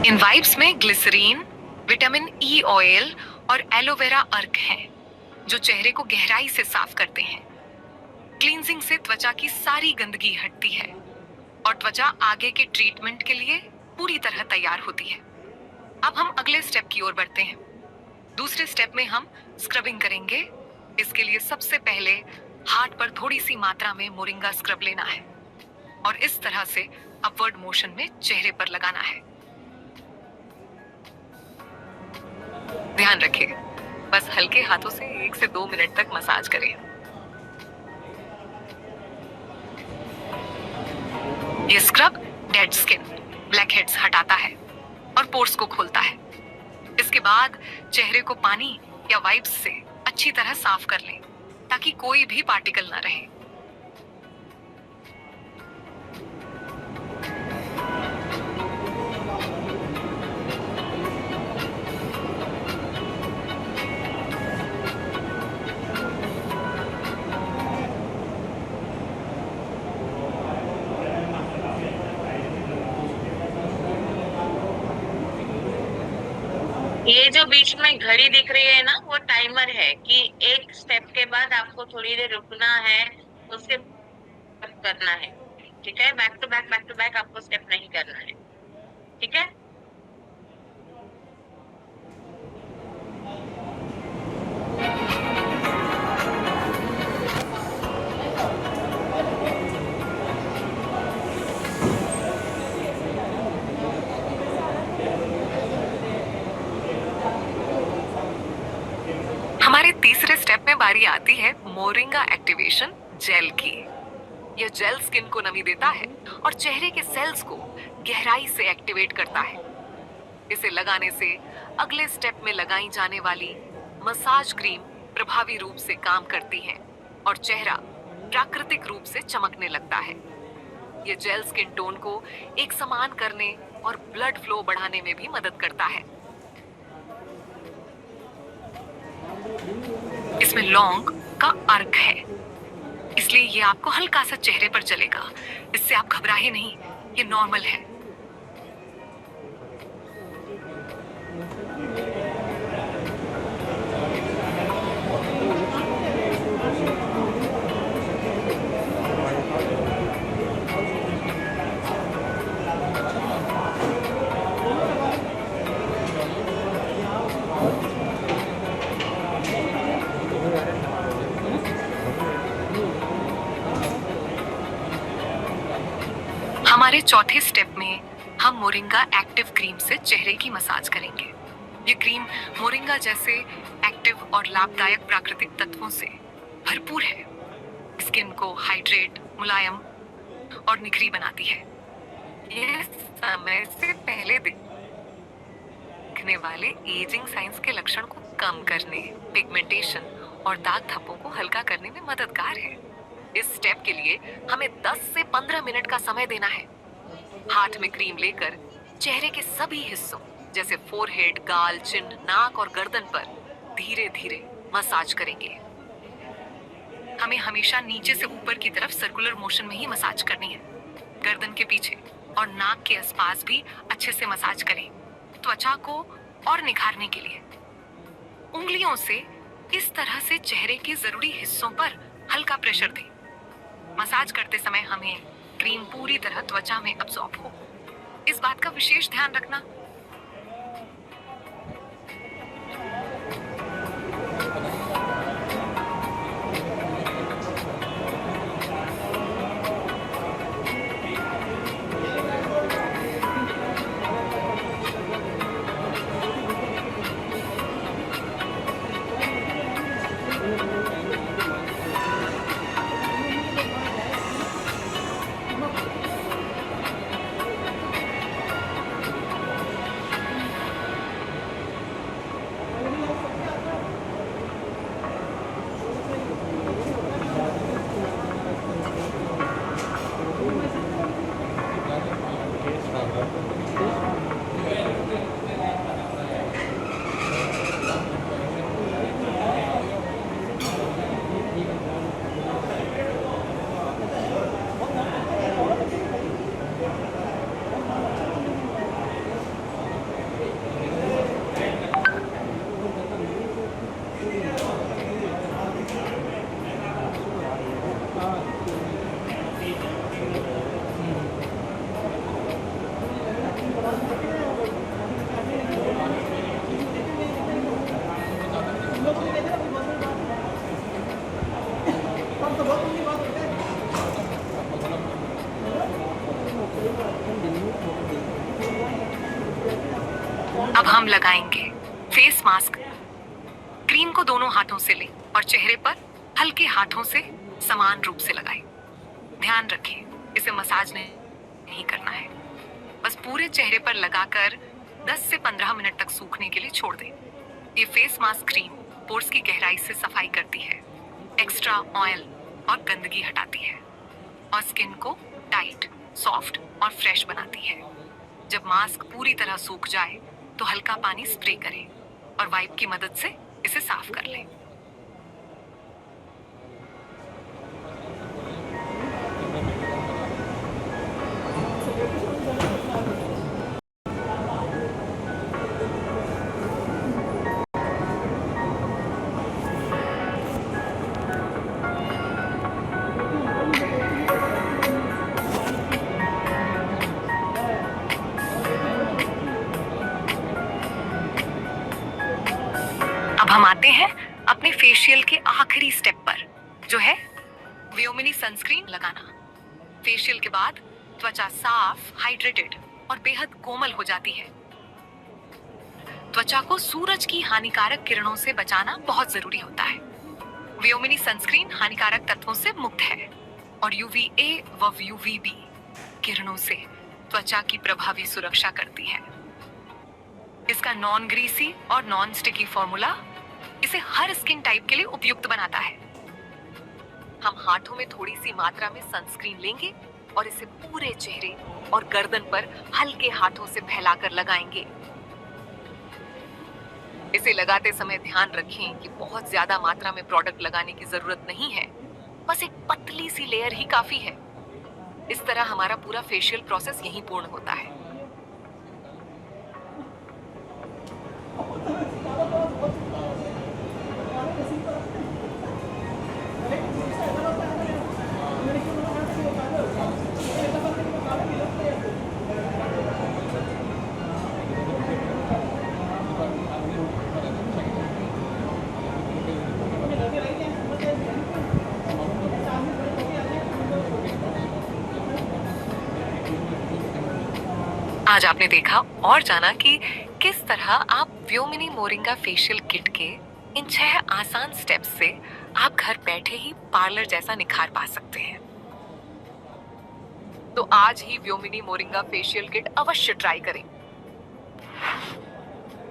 इन wipes में glycerine, vitamin E oil और aloe vera अर्क हैं, जो चेहरे को गहराई से साफ करते हैं। क्लींजिंग से त्वचा की सारी गंदगी हटती है और त्वचा आगे के ट्रीटमेंट के लिए पूरी तरह तैयार होती है। अब हम अगले स्टेप की ओर बढ़ते हैं। दूसरे स्टेप में हम स्क्रबिंग करेंगे। इसके लिए सबसे पहले हाथ पर थोड़ी सी मात्रा में मोरिंगा स्क्रब लेना है और इस तरह से अपवर्ड मोशन में चेहरे पर लगाना है। ध्यान रखिए, बस हल्के हाथों से 1 से 2 मिनट तक मसाज करें। ये scrub dead skin, black heads हटाता है और पोर्स को खोलता है। इसके बाद चेहरे को पानी या वाइप्स से अच्छी तरह साफ कर लें ताकि कोई भी पार्टिकल ना रहे। ये जो बीच में घड़ी दिख रही है ना, वो टाइमर है कि एक स्टेप के बाद आपको थोड़ी देर रुकना है, उसके बाद करना है। ठीक है, बैक टू बैक आपको स्टेप नहीं करना है। ठीक है। हमारे तीसरे स्टेप में बारी आती है मोरिंगा एक्टिवेशन जेल की। यह जेल स्किन को नमी देता है और चेहरे के सेल्स को गहराई से एक्टिवेट करता है। इसे लगाने से अगले स्टेप में लगाई जाने वाली मसाज क्रीम प्रभावी रूप से काम करती है और चेहरा प्राकृतिक रूप से चमकने लगता है। यह जेल स्किन टोन को एक समान करने और ब्लड फ्लो बढ़ाने में भी मदद करता है। इसमें लौंग का अर्क है, इसलिए ये आपको हल्का सा चेहरे पर चलेगा। इससे आप घबराए नहीं, ये नॉर्मल है। हमारे चौथे स्टेप में हम मोरिंगा एक्टिव क्रीम से चेहरे की मसाज करेंगे। ये क्रीम मोरिंगा जैसे एक्टिव और लाभदायक प्राकृतिक तत्वों से भरपूर है। स्किन को हाइड्रेट, मुलायम और निखरी बनाती है। ये समय से पहले दिखने वाले एजिंग साइंस के लक्षण को कम करने, पिगमेंटेशन और दाग धब्बों को हल्का करने में मददगार है। इस स्टेप के लिए हमें 10 से 15 मिनट का समय देना है। हाथ में क्रीम लेकर चेहरे के सभी हिस्सों जैसे फोरहेड, गाल, चिन, नाक और गर्दन पर धीरे धीरे मसाज करेंगे। हमें हमेशा नीचे से ऊपर की तरफ सर्कुलर मोशन में ही मसाज करनी है। गर्दन के पीछे और नाक के आसपास भी अच्छे से मसाज करें, त्वचा को और निखारने के लिए। उंगलियों से इस तरह से चेहरे के जरूरी हिस्सों पर हल्का प्रेशर दें। मसाज करते समय हमें क्रीम पूरी तरह त्वचा में अब्सॉर्ब हो, इस बात का विशेष ध्यान रखना। अब हम लगाएंगे फेस मास्क। क्रीम को दोनों हाथों से लें और चेहरे पर हल्के हाथों से समान रूप से लगाएं। ध्यान रखें, इसे मसाज नहीं करना है, बस पूरे चेहरे पर लगाकर 10 से 15 मिनट तक सूखने के लिए छोड़ दें। ये फेस मास्क क्रीम पोर्स की गहराई से सफाई करती है, एक्स्ट्रा ऑयल और गंदगी हटाती है और स्किन को टाइट, सॉफ्ट और फ्रेश बनाती है। जब मास्क पूरी तरह सूख जाए तो हल्का पानी स्प्रे करें और वाइप की मदद से इसे साफ कर लें। अब हम आते हैं अपने फेशियल के आखिरी स्टेप पर, जो है व्योमिनी सनस्क्रीन लगाना। फेशियल के बाद त्वचा साफ, हाइड्रेटेड और बेहद कोमल हो जाती है। त्वचा को सूरज की हानिकारक किरणों से बचाना बहुत जरूरी होता है। व्योमिनी सनस्क्रीन हानिकारक तत्वों से मुक्त है और UVA व UVB किरणों से त्वचा की प्रभावी सुरक्षा करती है। इसका नॉन ग्रीसी और नॉन स्टिकी फॉर्मूला इसे हर स्किन टाइप के लिए उपयुक्त बनाता है। हम हाथों में थोड़ी सी मात्रा में सनस्क्रीन लेंगे और इसे पूरे चेहरे और गर्दन पर हल्के हाथों से फैलाकर लगाएंगे। इसे लगाते समय ध्यान रखें कि बहुत ज्यादा मात्रा में प्रोडक्ट लगाने की जरूरत नहीं है, बस एक पतली सी लेयर ही काफी है। इस तरह हमारा पूरा फेशियल प्रोसेस यहीं पूर्ण होता है। आज आपने देखा और जाना कि किस तरह आप व्योमिनी मोरिंगा फेशियल किट के इन 6 आसान स्टेप्स से आप घर बैठे ही पार्लर जैसा निखार पा सकते हैं। तो आज ही व्योमिनी मोरिंगा फेशियल किट अवश्य ट्राई करें।